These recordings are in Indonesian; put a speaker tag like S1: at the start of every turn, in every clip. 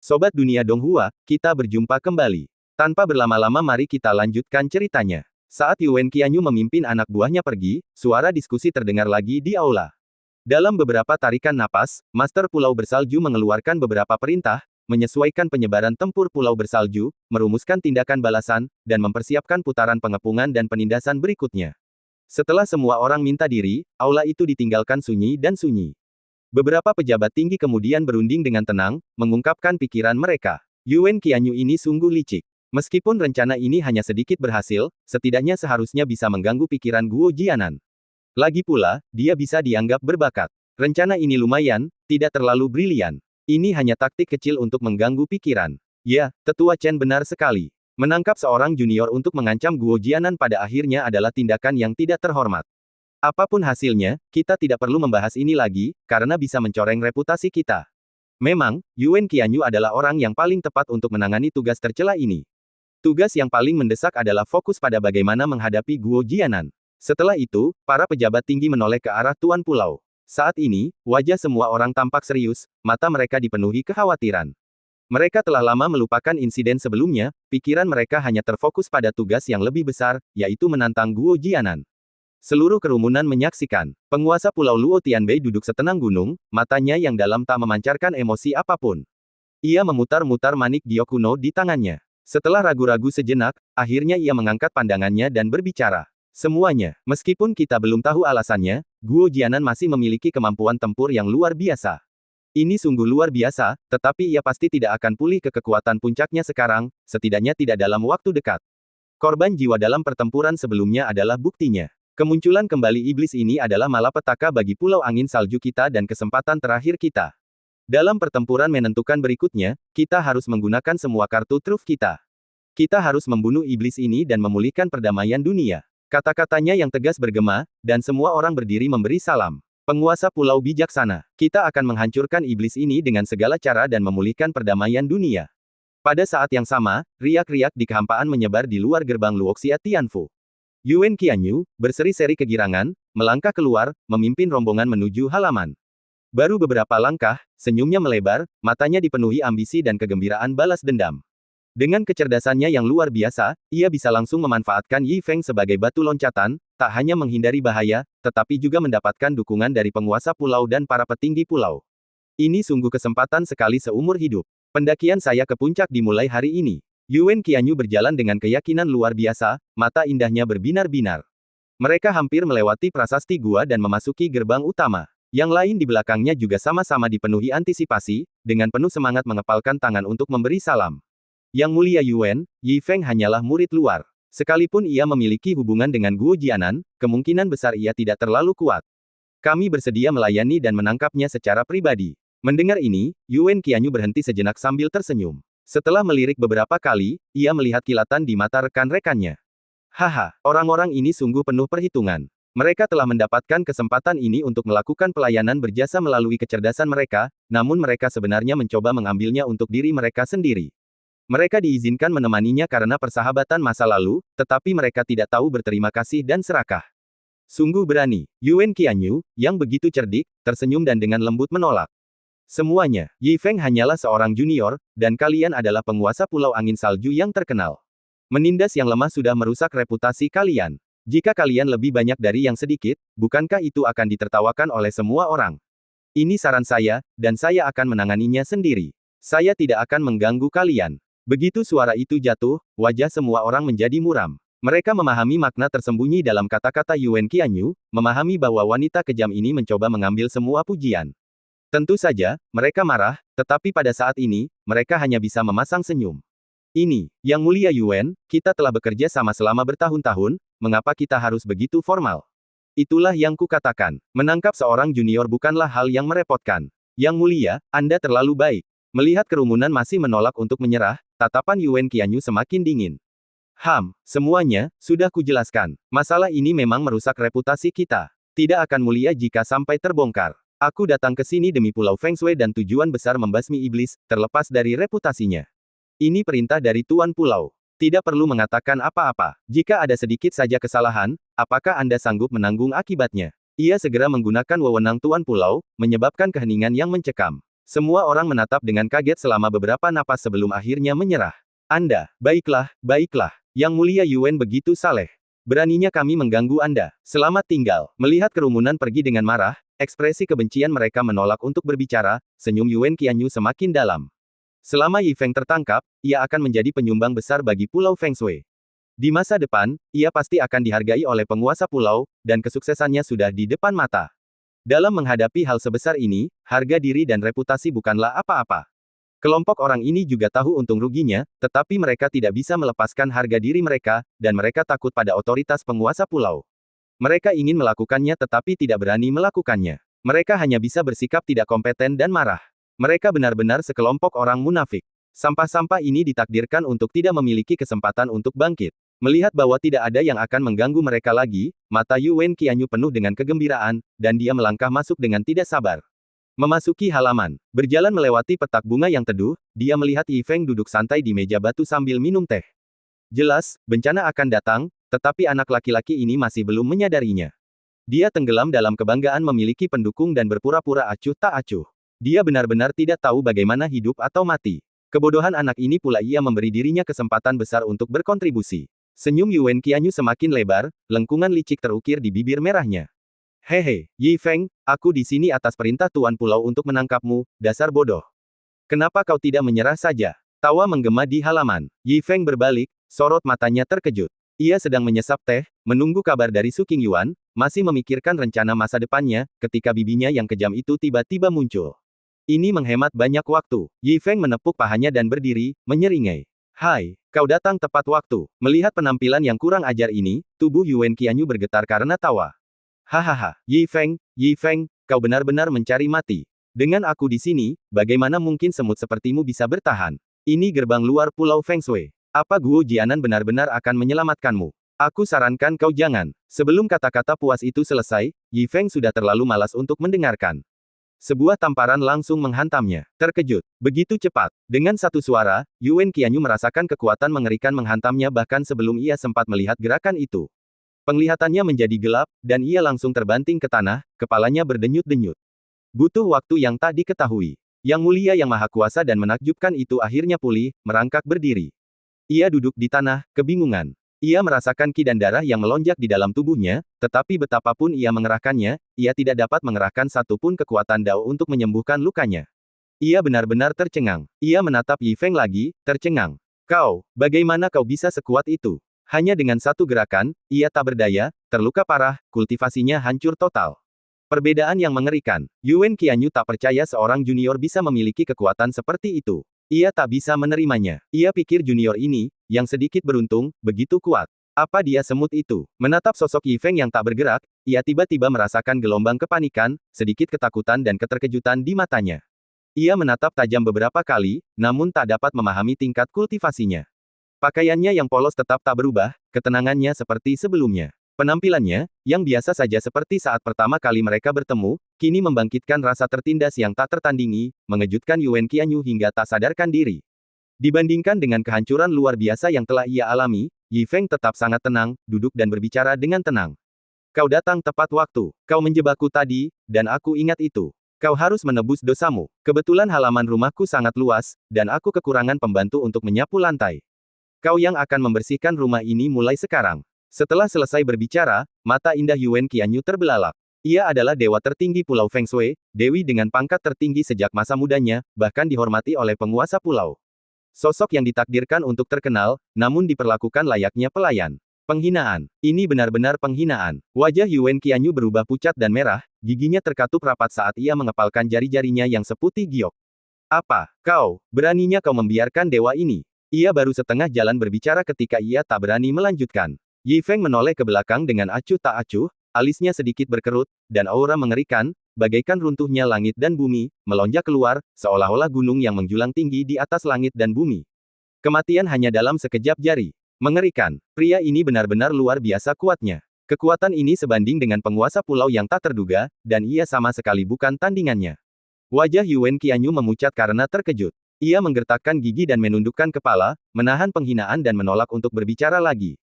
S1: Sobat Dunia Donghua, kita berjumpa kembali. Tanpa berlama-lama mari kita lanjutkan ceritanya. Saat Yuan Qianyu memimpin anak buahnya pergi, suara diskusi terdengar lagi di aula. Dalam beberapa tarikan napas, Master Pulau Bersalju mengeluarkan beberapa perintah, menyesuaikan penyebaran tempur Pulau Bersalju, merumuskan tindakan balasan, dan mempersiapkan putaran pengepungan dan penindasan berikutnya. Setelah semua orang minta diri, aula itu ditinggalkan sunyi dan sunyi. Beberapa pejabat tinggi kemudian berunding dengan tenang, mengungkapkan pikiran mereka. Yuan Qianyu ini sungguh licik. Meskipun rencana ini hanya sedikit berhasil, setidaknya seharusnya bisa mengganggu pikiran Guo Jianan. Lagi pula, dia bisa dianggap berbakat. Rencana ini lumayan, tidak terlalu brilian. Ini hanya taktik kecil untuk mengganggu pikiran. Ya, Tetua Chen benar sekali. Menangkap seorang junior untuk mengancam Guo Jianan pada akhirnya adalah tindakan yang tidak terhormat. Apapun hasilnya, kita tidak perlu membahas ini lagi, karena bisa mencoreng reputasi kita. Memang, Yuan Qianyu adalah orang yang paling tepat untuk menangani tugas tercela ini. Tugas yang paling mendesak adalah fokus pada bagaimana menghadapi Guo Jianan. Setelah itu, para pejabat tinggi menoleh ke arah Tuan Pulau. Saat ini, wajah semua orang tampak serius, mata mereka dipenuhi kekhawatiran. Mereka telah lama melupakan insiden sebelumnya, pikiran mereka hanya terfokus pada tugas yang lebih besar, yaitu menantang Guo Jianan. Seluruh kerumunan menyaksikan. Penguasa Pulau Luo Tianbei duduk setenang gunung, matanya yang dalam tak memancarkan emosi apapun. Ia memutar-mutar manik giok kuno di tangannya. Setelah ragu-ragu sejenak, akhirnya ia mengangkat pandangannya dan berbicara. Semuanya, meskipun kita belum tahu alasannya, Guo Jianan masih memiliki kemampuan tempur yang luar biasa. Ini sungguh luar biasa, tetapi ia pasti tidak akan pulih ke kekuatan puncaknya sekarang, setidaknya tidak dalam waktu dekat. Korban jiwa dalam pertempuran sebelumnya adalah buktinya. Kemunculan kembali iblis ini adalah malapetaka bagi Pulau Angin Salju kita dan kesempatan terakhir kita. Dalam pertempuran menentukan berikutnya, kita harus menggunakan semua kartu truf kita. Kita harus membunuh iblis ini dan memulihkan perdamaian dunia. Kata-katanya yang tegas bergema, dan semua orang berdiri memberi salam. Penguasa Pulau Bijaksana, kita akan menghancurkan iblis ini dengan segala cara dan memulihkan perdamaian dunia. Pada saat yang sama, riak-riak di kehampaan menyebar di luar gerbang Luoxia Tianfu. Yuan Qianyu, berseri-seri kegirangan, melangkah keluar, memimpin rombongan menuju halaman. Baru beberapa langkah, senyumnya melebar, matanya dipenuhi ambisi dan kegembiraan balas dendam. Dengan kecerdasannya yang luar biasa, ia bisa langsung memanfaatkan Yi Feng sebagai batu loncatan, tak hanya menghindari bahaya, tetapi juga mendapatkan dukungan dari penguasa pulau dan para petinggi pulau. Ini sungguh kesempatan sekali seumur hidup. Pendakian saya ke puncak dimulai hari ini. Yuan Qianyu berjalan dengan keyakinan luar biasa, mata indahnya berbinar-binar. Mereka hampir melewati prasasti gua dan memasuki gerbang utama. Yang lain di belakangnya juga sama-sama dipenuhi antisipasi, dengan penuh semangat mengepalkan tangan untuk memberi salam. Yang mulia Yuan, Yi Feng hanyalah murid luar. Sekalipun ia memiliki hubungan dengan Guo Jianan, kemungkinan besar ia tidak terlalu kuat. Kami bersedia melayani dan menangkapnya secara pribadi. Mendengar ini, Yuan Qianyu berhenti sejenak sambil tersenyum. Setelah melirik beberapa kali, ia melihat kilatan di mata rekan-rekannya. Haha, orang-orang ini sungguh penuh perhitungan. Mereka telah mendapatkan kesempatan ini untuk melakukan pelayanan berjasa melalui kecerdasan mereka, namun mereka sebenarnya mencoba mengambilnya untuk diri mereka sendiri. Mereka diizinkan menemaninya karena persahabatan masa lalu, tetapi mereka tidak tahu berterima kasih dan serakah. Sungguh berani. Yuan Qianyu, yang begitu cerdik, tersenyum dan dengan lembut menolak. Semuanya, Yi Feng hanyalah seorang junior, dan kalian adalah penguasa Pulau Angin Salju yang terkenal. Menindas yang lemah sudah merusak reputasi kalian. Jika kalian lebih banyak dari yang sedikit, bukankah itu akan ditertawakan oleh semua orang? Ini saran saya, dan saya akan menanganinya sendiri. Saya tidak akan mengganggu kalian. Begitu suara itu jatuh, wajah semua orang menjadi muram. Mereka memahami makna tersembunyi dalam kata-kata Yuan Qianyu, memahami bahwa wanita kejam ini mencoba mengambil semua pujian. Tentu saja, mereka marah, tetapi pada saat ini, mereka hanya bisa memasang senyum. Ini, Yang Mulia Yuan, kita telah bekerja sama selama bertahun-tahun, mengapa kita harus begitu formal? Itulah yang kukatakan, menangkap seorang junior bukanlah hal yang merepotkan. Yang Mulia, Anda terlalu baik. Melihat kerumunan masih menolak untuk menyerah, tatapan Yuan Qianyu semakin dingin. Semuanya, sudah kujelaskan. Masalah ini memang merusak reputasi kita. Tidak akan mulia jika sampai terbongkar. Aku datang ke sini demi Pulau Feng Shui dan tujuan besar membasmi iblis, terlepas dari reputasinya. Ini perintah dari Tuan Pulau. Tidak perlu mengatakan apa-apa. Jika ada sedikit saja kesalahan, apakah Anda sanggup menanggung akibatnya? Ia segera menggunakan wewenang Tuan Pulau, menyebabkan keheningan yang mencekam. Semua orang menatap dengan kaget selama beberapa napas sebelum akhirnya menyerah. Anda, baiklah, baiklah. Yang Mulia Yuan begitu saleh. Beraninya kami mengganggu Anda. Selamat tinggal. Melihat kerumunan pergi dengan marah, ekspresi kebencian mereka menolak untuk berbicara, senyum Yuan Qianyu semakin dalam. Selama Yi Feng tertangkap, ia akan menjadi penyumbang besar bagi Pulau Feng Shui. Di masa depan, ia pasti akan dihargai oleh penguasa pulau, dan kesuksesannya sudah di depan mata. Dalam menghadapi hal sebesar ini, harga diri dan reputasi bukanlah apa-apa. Kelompok orang ini juga tahu untung ruginya, tetapi mereka tidak bisa melepaskan harga diri mereka, dan mereka takut pada otoritas penguasa pulau. Mereka ingin melakukannya tetapi tidak berani melakukannya. Mereka hanya bisa bersikap tidak kompeten dan marah. Mereka benar-benar sekelompok orang munafik. Sampah-sampah ini ditakdirkan untuk tidak memiliki kesempatan untuk bangkit. Melihat bahwa tidak ada yang akan mengganggu mereka lagi, mata Yuan Qianyu penuh dengan kegembiraan, dan dia melangkah masuk dengan tidak sabar. Memasuki halaman, berjalan melewati petak bunga yang teduh, dia melihat Yi Feng duduk santai di meja batu sambil minum teh. Jelas, bencana akan datang, tetapi anak laki-laki ini masih belum menyadarinya. Dia tenggelam dalam kebanggaan memiliki pendukung dan berpura-pura acuh tak acuh. Dia benar-benar tidak tahu bagaimana hidup atau mati. Kebodohan anak ini pula ia memberi dirinya kesempatan besar untuk berkontribusi. Senyum Yuan Qianyu semakin lebar, lengkungan licik terukir di bibir merahnya. Hehe, Yi Feng, aku di sini atas perintah Tuan Pulau untuk menangkapmu, dasar bodoh. Kenapa kau tidak menyerah saja? Tawa menggema di halaman. Yi Feng berbalik, sorot matanya terkejut. Ia sedang menyesap teh, menunggu kabar dari Su Qingyuan, masih memikirkan rencana masa depannya, ketika bibinya yang kejam itu tiba-tiba muncul. Ini menghemat banyak waktu. Yi Feng menepuk pahanya dan berdiri, menyeringai. Hai, kau datang tepat waktu. Melihat penampilan yang kurang ajar ini, tubuh Yuan Qianyu bergetar karena tawa. Hahaha, Yi Feng, kau benar-benar mencari mati. Dengan aku di sini, bagaimana mungkin semut sepertimu bisa bertahan? Ini gerbang luar Pulau Feng Shui. Apa Guo Jianan benar-benar akan menyelamatkanmu? Aku sarankan kau jangan. Sebelum kata-kata puas itu selesai, Yi Feng sudah terlalu malas untuk mendengarkan. Sebuah tamparan langsung menghantamnya. Terkejut. Begitu cepat. Dengan satu suara, Yuan Qianyu merasakan kekuatan mengerikan menghantamnya bahkan sebelum ia sempat melihat gerakan itu. Penglihatannya menjadi gelap, dan ia langsung terbanting ke tanah, kepalanya berdenyut-denyut. Butuh waktu yang tak diketahui. Yang Mulia yang Maha Kuasa dan menakjubkan itu akhirnya pulih, merangkak berdiri. Ia duduk di tanah, kebingungan. Ia merasakan ki dan darah yang melonjak di dalam tubuhnya, tetapi betapapun ia mengerahkannya, ia tidak dapat mengerahkan satupun kekuatan Dao untuk menyembuhkan lukanya. Ia benar-benar tercengang. Ia menatap Yi Feng lagi, tercengang. Kau, bagaimana kau bisa sekuat itu? Hanya dengan satu gerakan, ia tak berdaya, terluka parah, kultivasinya hancur total. Perbedaan yang mengerikan. Yuan Qianyu tak percaya seorang junior bisa memiliki kekuatan seperti itu. Ia tak bisa menerimanya. Ia pikir junior ini, yang sedikit beruntung, begitu kuat. Apa dia semut itu? Menatap sosok Yi Feng yang tak bergerak, ia tiba-tiba merasakan gelombang kepanikan, sedikit ketakutan dan keterkejutan di matanya. Ia menatap tajam beberapa kali, namun tak dapat memahami tingkat kultivasinya. Pakaiannya yang polos tetap tak berubah, ketenangannya seperti sebelumnya. Penampilannya, yang biasa saja seperti saat pertama kali mereka bertemu, kini membangkitkan rasa tertindas yang tak tertandingi, mengejutkan Yuan Qianyu hingga tak sadarkan diri. Dibandingkan dengan kehancuran luar biasa yang telah ia alami, Yi Feng tetap sangat tenang, duduk dan berbicara dengan tenang. Kau datang tepat waktu. Kau menjebakku tadi, dan aku ingat itu. Kau harus menebus dosamu. Kebetulan halaman rumahku sangat luas, dan aku kekurangan pembantu untuk menyapu lantai. Kau yang akan membersihkan rumah ini mulai sekarang. Setelah selesai berbicara, mata indah Yuan Qianyu terbelalak. Ia adalah dewa tertinggi Pulau Feng Shui, dewi dengan pangkat tertinggi sejak masa mudanya, bahkan dihormati oleh penguasa pulau. Sosok yang ditakdirkan untuk terkenal, namun diperlakukan layaknya pelayan. Penghinaan. Ini benar-benar penghinaan. Wajah Yuan Qianyu berubah pucat dan merah, giginya terkatup rapat saat ia mengepalkan jari-jarinya yang seputih giok. Apa? Kau, beraninya kau membiarkan dewa ini? Ia baru setengah jalan berbicara ketika ia tak berani melanjutkan. Yi Feng menoleh ke belakang dengan acuh tak acuh, alisnya sedikit berkerut, dan aura mengerikan, bagaikan runtuhnya langit dan bumi, melonjak keluar, seolah-olah gunung yang menjulang tinggi di atas langit dan bumi. Kematian hanya dalam sekejap jari. Mengerikan. Pria ini benar-benar luar biasa kuatnya. Kekuatan ini sebanding dengan penguasa pulau yang tak terduga, dan ia sama sekali bukan tandingannya. Wajah Yuan Qianyu memucat karena terkejut. Ia menggertakkan gigi dan menundukkan kepala, menahan penghinaan dan menolak untuk berbicara lagi.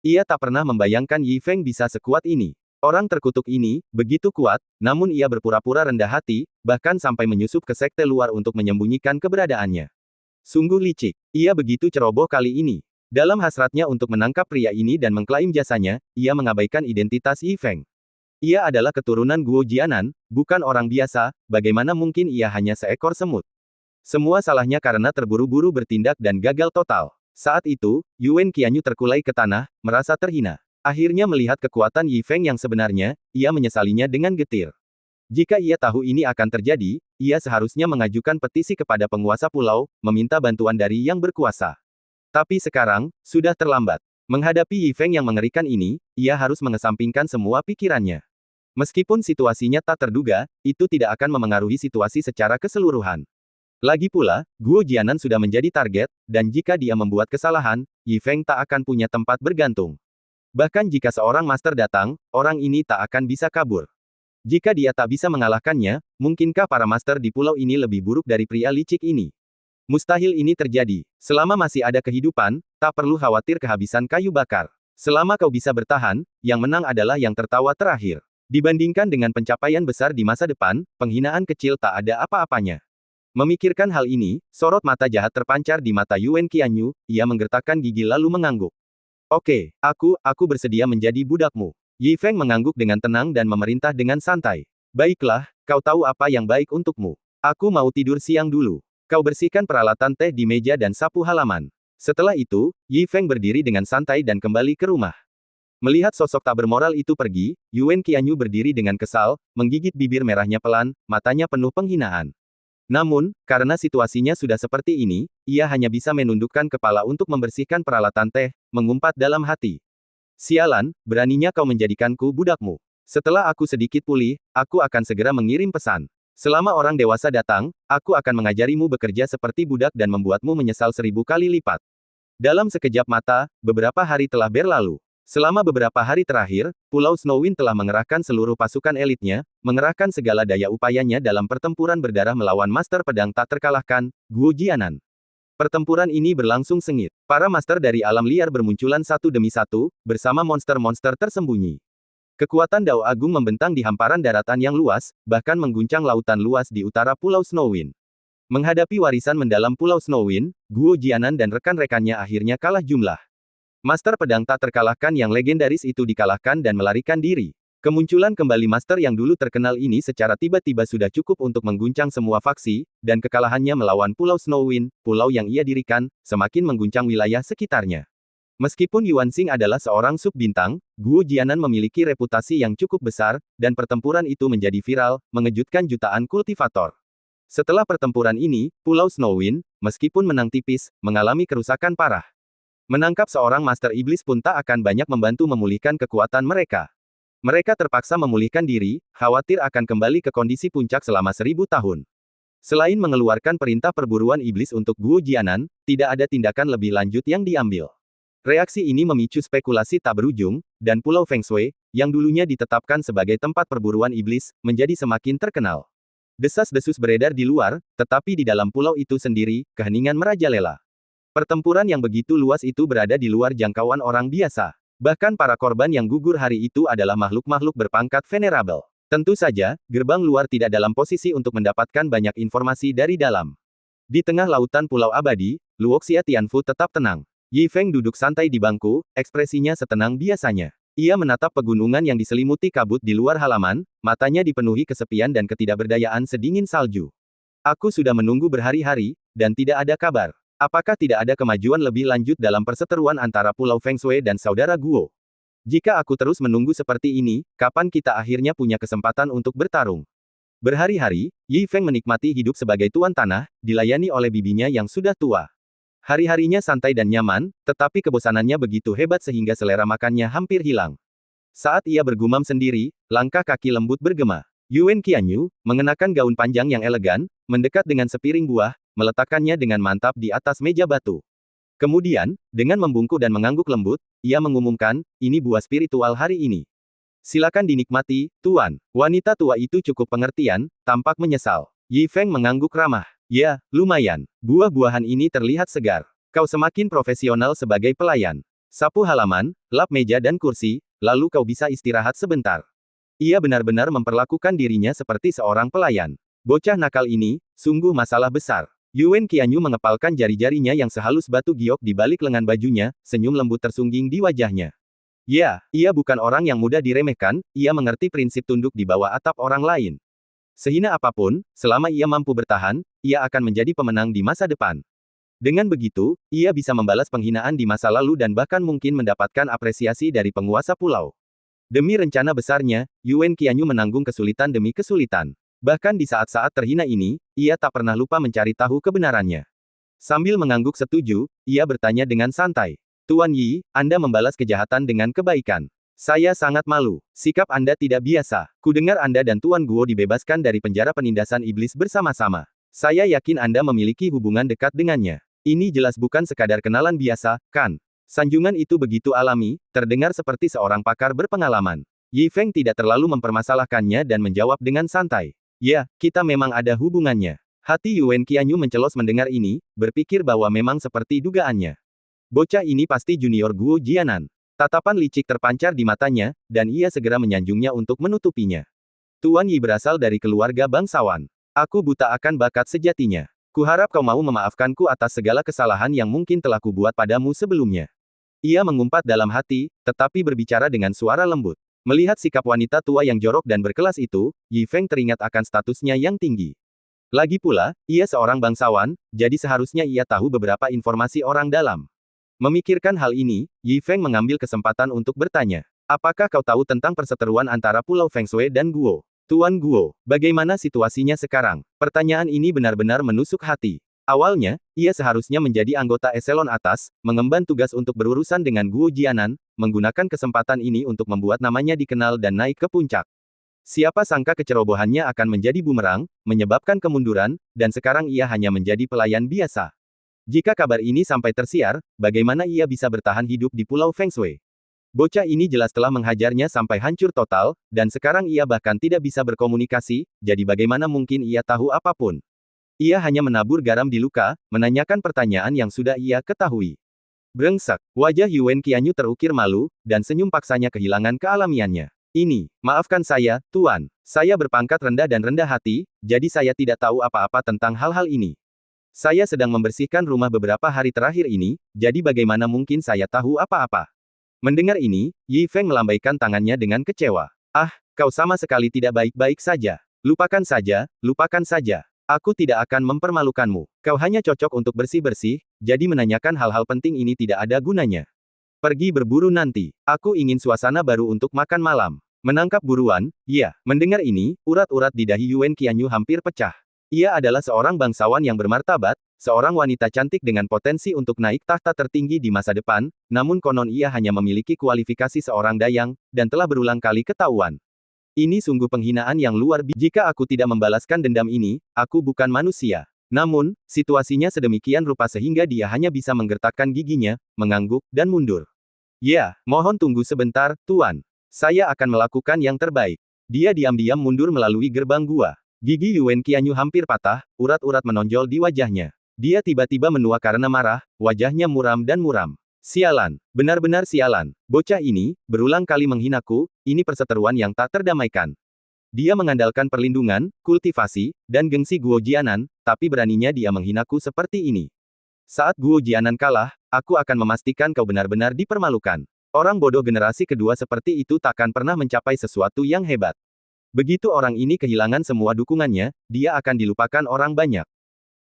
S1: Ia tak pernah membayangkan Yi Feng bisa sekuat ini. Orang terkutuk ini, begitu kuat, namun ia berpura-pura rendah hati, bahkan sampai menyusup ke sekte luar untuk menyembunyikan keberadaannya. Sungguh licik. Ia begitu ceroboh kali ini. Dalam hasratnya untuk menangkap pria ini dan mengklaim jasanya, ia mengabaikan identitas Yi Feng. Ia adalah keturunan Guo Jianan, bukan orang biasa, bagaimana mungkin ia hanya seekor semut. Semua salahnya karena terburu-buru bertindak dan gagal total. Saat itu, Yuan Qianyu terkulai ke tanah, merasa terhina. Akhirnya melihat kekuatan Yi Feng yang sebenarnya, ia menyesalinya dengan getir. Jika ia tahu ini akan terjadi, ia seharusnya mengajukan petisi kepada penguasa pulau, meminta bantuan dari yang berkuasa. Tapi sekarang, sudah terlambat. Menghadapi Yi Feng yang mengerikan ini, ia harus mengesampingkan semua pikirannya. Meskipun situasinya tak terduga, itu tidak akan memengaruhi situasi secara keseluruhan. Lagi pula, Guo Jianan sudah menjadi target, dan jika dia membuat kesalahan, Yi Feng tak akan punya tempat bergantung. Bahkan jika seorang master datang, orang ini tak akan bisa kabur. Jika dia tak bisa mengalahkannya, mungkinkah para master di pulau ini lebih buruk dari pria licik ini? Mustahil ini terjadi. Selama masih ada kehidupan, tak perlu khawatir kehabisan kayu bakar. Selama kau bisa bertahan, yang menang adalah yang tertawa terakhir. Dibandingkan dengan pencapaian besar di masa depan, penghinaan kecil tak ada apa-apanya. Memikirkan hal ini, sorot mata jahat terpancar di mata Yuan Qianyu, ia menggertakkan gigi lalu mengangguk. Oke, aku bersedia menjadi budakmu. Yi Feng mengangguk dengan tenang dan memerintah dengan santai. Baiklah, kau tahu apa yang baik untukmu. Aku mau tidur siang dulu. Kau bersihkan peralatan teh di meja dan sapu halaman. Setelah itu, Yi Feng berdiri dengan santai dan kembali ke rumah. Melihat sosok tak bermoral itu pergi, Yuan Qianyu berdiri dengan kesal, menggigit bibir merahnya pelan, matanya penuh penghinaan. Namun, karena situasinya sudah seperti ini, ia hanya bisa menundukkan kepala untuk membersihkan peralatan teh, mengumpat dalam hati. Sialan, beraninya kau menjadikanku budakmu. Setelah aku sedikit pulih, aku akan segera mengirim pesan. Selama orang dewasa datang, aku akan mengajarimu bekerja seperti budak dan membuatmu menyesal 1000 kali lipat. Dalam sekejap mata, beberapa hari telah berlalu. Selama beberapa hari terakhir, Pulau Snowwind telah mengerahkan seluruh pasukan elitnya, mengerahkan segala daya upayanya dalam pertempuran berdarah melawan Master Pedang tak terkalahkan, Guo Jianan. Pertempuran ini berlangsung sengit. Para master dari alam liar bermunculan satu demi satu, bersama monster-monster tersembunyi. Kekuatan Dao Agung membentang di hamparan daratan yang luas, bahkan mengguncang lautan luas di utara Pulau Snowwind. Menghadapi warisan mendalam Pulau Snowwind, Guo Jianan dan rekan-rekannya akhirnya kalah jumlah. Master pedang tak terkalahkan yang legendaris itu dikalahkan dan melarikan diri. Kemunculan kembali master yang dulu terkenal ini secara tiba-tiba sudah cukup untuk mengguncang semua faksi, dan kekalahannya melawan Pulau Snowwind, pulau yang ia dirikan, semakin mengguncang wilayah sekitarnya. Meskipun Yuan Xing adalah seorang sub-bintang, Guo Jianan memiliki reputasi yang cukup besar, dan pertempuran itu menjadi viral, mengejutkan jutaan kultivator. Setelah pertempuran ini, Pulau Snowwind, meskipun menang tipis, mengalami kerusakan parah. Menangkap seorang Master Iblis pun tak akan banyak membantu memulihkan kekuatan mereka. Mereka terpaksa memulihkan diri, khawatir akan kembali ke kondisi puncak selama 1000 tahun. Selain mengeluarkan perintah perburuan iblis untuk Guo Jianan, tidak ada tindakan lebih lanjut yang diambil. Reaksi ini memicu spekulasi tak berujung, dan Pulau Feng Shui, yang dulunya ditetapkan sebagai tempat perburuan iblis, menjadi semakin terkenal. Desas-desus beredar di luar, tetapi di dalam pulau itu sendiri, keheningan merajalela. Pertempuran yang begitu luas itu berada di luar jangkauan orang biasa. Bahkan para korban yang gugur hari itu adalah makhluk-makhluk berpangkat venerabel. Tentu saja, gerbang luar tidak dalam posisi untuk mendapatkan banyak informasi dari dalam. Di tengah lautan pulau abadi, Luoxia Tianfu tetap tenang. Yi Feng duduk santai di bangku, ekspresinya setenang biasanya. Ia menatap pegunungan yang diselimuti kabut di luar halaman, matanya dipenuhi kesepian dan ketidakberdayaan sedingin salju. Aku sudah menunggu berhari-hari, dan tidak ada kabar. Apakah tidak ada kemajuan lebih lanjut dalam perseteruan antara Pulau Feng Shui dan saudara Guo? Jika aku terus menunggu seperti ini, kapan kita akhirnya punya kesempatan untuk bertarung? Berhari-hari, Yi Feng menikmati hidup sebagai tuan tanah, dilayani oleh bibinya yang sudah tua. Hari-harinya santai dan nyaman, tetapi kebosanannya begitu hebat sehingga selera makannya hampir hilang. Saat ia bergumam sendiri, langkah kaki lembut bergema. Yuan Qianyu, mengenakan gaun panjang yang elegan, mendekat dengan sepiring buah, meletakkannya dengan mantap di atas meja batu. Kemudian, dengan membungkuk dan mengangguk lembut, ia mengumumkan, ini buah spiritual hari ini. Silakan dinikmati, Tuan. Wanita tua itu cukup pengertian, tampak menyesal. Yi Feng mengangguk ramah. Ya, lumayan. Buah-buahan ini terlihat segar. Kau semakin profesional sebagai pelayan. Sapu halaman, lap meja dan kursi, lalu kau bisa istirahat sebentar. Ia benar-benar memperlakukan dirinya seperti seorang pelayan. Bocah nakal ini, sungguh masalah besar. Yuan Qianyu mengepalkan jari-jarinya yang sehalus batu giok di balik lengan bajunya, senyum lembut tersungging di wajahnya. Ya, ia bukan orang yang mudah diremehkan, ia mengerti prinsip tunduk di bawah atap orang lain. Sehina apapun, selama ia mampu bertahan, ia akan menjadi pemenang di masa depan. Dengan begitu, ia bisa membalas penghinaan di masa lalu dan bahkan mungkin mendapatkan apresiasi dari penguasa pulau. Demi rencana besarnya, Yuan Qianyu menanggung kesulitan demi kesulitan. Bahkan di saat-saat terhina ini, ia tak pernah lupa mencari tahu kebenarannya. Sambil mengangguk setuju, ia bertanya dengan santai. Tuan Yi, Anda membalas kejahatan dengan kebaikan. Saya sangat malu. Sikap Anda tidak biasa. Kudengar Anda dan Tuan Guo dibebaskan dari penjara penindasan iblis bersama-sama. Saya yakin Anda memiliki hubungan dekat dengannya. Ini jelas bukan sekadar kenalan biasa, kan? Sanjungan itu begitu alami, terdengar seperti seorang pakar berpengalaman. Yi Feng tidak terlalu mempermasalahkannya dan menjawab dengan santai. Ya, kita memang ada hubungannya. Hati Yuan Qianyu mencelos mendengar ini, berpikir bahwa memang seperti dugaannya. Bocah ini pasti junior Guo Jianan. Tatapan licik terpancar di matanya, dan ia segera menyanjungnya untuk menutupinya. Tuan Yi berasal dari keluarga bangsawan. Aku buta akan bakat sejatinya. Kuharap kau mau memaafkanku atas segala kesalahan yang mungkin telah kubuat padamu sebelumnya. Ia mengumpat dalam hati, tetapi berbicara dengan suara lembut. Melihat sikap wanita tua yang jorok dan berkelas itu, Yi Feng teringat akan statusnya yang tinggi. Lagi pula, ia seorang bangsawan, jadi seharusnya ia tahu beberapa informasi orang dalam. Memikirkan hal ini, Yi Feng mengambil kesempatan untuk bertanya. Apakah kau tahu tentang perseteruan antara Pulau Feng Shui dan Guo? Tuan Guo, bagaimana situasinya sekarang? Pertanyaan ini benar-benar menusuk hati. Awalnya, ia seharusnya menjadi anggota eselon atas, mengemban tugas untuk berurusan dengan Guo Jianan, menggunakan kesempatan ini untuk membuat namanya dikenal dan naik ke puncak. Siapa sangka kecerobohannya akan menjadi bumerang, menyebabkan kemunduran, dan sekarang ia hanya menjadi pelayan biasa. Jika kabar ini sampai tersiar, bagaimana ia bisa bertahan hidup di Pulau Feng Shui? Bocah ini jelas telah menghajarnya sampai hancur total, dan sekarang ia bahkan tidak bisa berkomunikasi, jadi bagaimana mungkin ia tahu apapun? Ia hanya menabur garam di luka, menanyakan pertanyaan yang sudah ia ketahui. Brengsek, wajah Yuan Qianyu terukir malu, dan senyum paksanya kehilangan kealamiannya. Ini, maafkan saya, Tuan. Saya berpangkat rendah dan rendah hati, jadi saya tidak tahu apa-apa tentang hal-hal ini. Saya sedang membersihkan rumah beberapa hari terakhir ini, jadi bagaimana mungkin saya tahu apa-apa? Mendengar ini, Yi Feng melambaikan tangannya dengan kecewa. Ah, kau sama sekali tidak baik-baik saja. Lupakan saja, lupakan saja. Aku tidak akan mempermalukanmu. Kau hanya cocok untuk bersih-bersih, jadi menanyakan hal-hal penting ini tidak ada gunanya. Pergi berburu nanti. Aku ingin suasana baru untuk makan malam. Menangkap buruan, ya. Mendengar ini, urat-urat di dahi Yuan Qianyu hampir pecah. Ia adalah seorang bangsawan yang bermartabat, seorang wanita cantik dengan potensi untuk naik tahta tertinggi di masa depan, namun konon ia hanya memiliki kualifikasi seorang dayang, dan telah berulang kali ketahuan. Ini sungguh penghinaan yang luar biasa. Jika aku tidak membalaskan dendam ini, aku bukan manusia. Namun, situasinya sedemikian rupa sehingga dia hanya bisa menggertakkan giginya, mengangguk, dan mundur. Ya, mohon tunggu sebentar, Tuan. Saya akan melakukan yang terbaik. Dia diam-diam mundur melalui gerbang gua. Gigi Yuan Qianyu hampir patah, urat-urat menonjol di wajahnya. Dia tiba-tiba menua karena marah, wajahnya muram dan muram. Sialan, benar-benar sialan. Bocah ini, berulang kali menghinaku, ini perseteruan yang tak terdamaikan. Dia mengandalkan perlindungan, kultivasi, dan gengsi Guo Jianan, tapi beraninya dia menghinaku seperti ini. Saat Guo Jianan kalah, aku akan memastikan kau benar-benar dipermalukan. Orang bodoh generasi kedua seperti itu takkan pernah mencapai sesuatu yang hebat. Begitu orang ini kehilangan semua dukungannya, dia akan dilupakan orang banyak.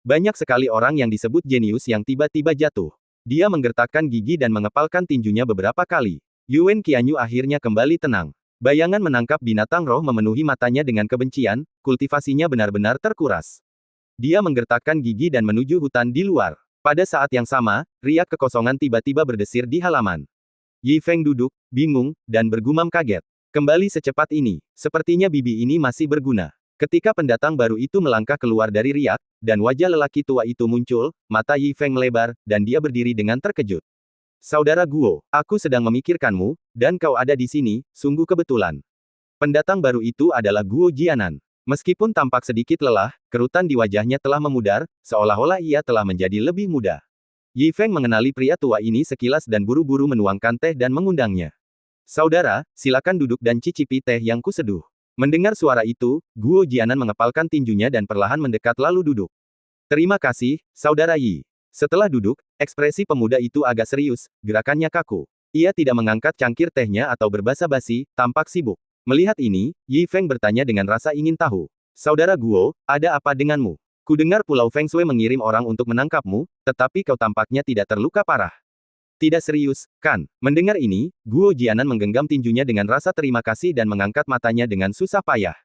S1: Banyak sekali orang yang disebut jenius yang tiba-tiba jatuh. Dia menggertakkan gigi dan mengepalkan tinjunya beberapa kali. Yuan Qianyu akhirnya kembali tenang. Bayangan menangkap binatang roh memenuhi matanya dengan kebencian, kultivasinya benar-benar terkuras. Dia menggertakkan gigi dan menuju hutan di luar. Pada saat yang sama, riak kekosongan tiba-tiba berdesir di halaman. Yi Feng duduk, bingung, dan bergumam kaget. Kembali secepat ini. Sepertinya bibi ini masih berguna. Ketika pendatang baru itu melangkah keluar dari riak, dan wajah lelaki tua itu muncul, mata Yi Feng melebar, dan dia berdiri dengan terkejut. Saudara Guo, aku sedang memikirkanmu, dan kau ada di sini, sungguh kebetulan. Pendatang baru itu adalah Guo Jianan. Meskipun tampak sedikit lelah, kerutan di wajahnya telah memudar, seolah-olah ia telah menjadi lebih muda. Yi Feng mengenali pria tua ini sekilas dan buru-buru menuangkan teh dan mengundangnya. Saudara, silakan duduk dan cicipi teh yang kuseduh. Mendengar suara itu, Guo Jianan mengepalkan tinjunya dan perlahan mendekat lalu duduk. Terima kasih, Saudara Yi. Setelah duduk, ekspresi pemuda itu agak serius, gerakannya kaku. Ia tidak mengangkat cangkir tehnya atau berbasa-basi, tampak sibuk. Melihat ini, Yi Feng bertanya dengan rasa ingin tahu. Saudara Guo, ada apa denganmu? Kudengar Pulau Feng Shui mengirim orang untuk menangkapmu, tetapi kau tampaknya tidak terluka parah. Tidak serius, kan? Mendengar ini, Guo Jianan menggenggam tinjunya dengan rasa terima kasih dan mengangkat matanya dengan susah payah.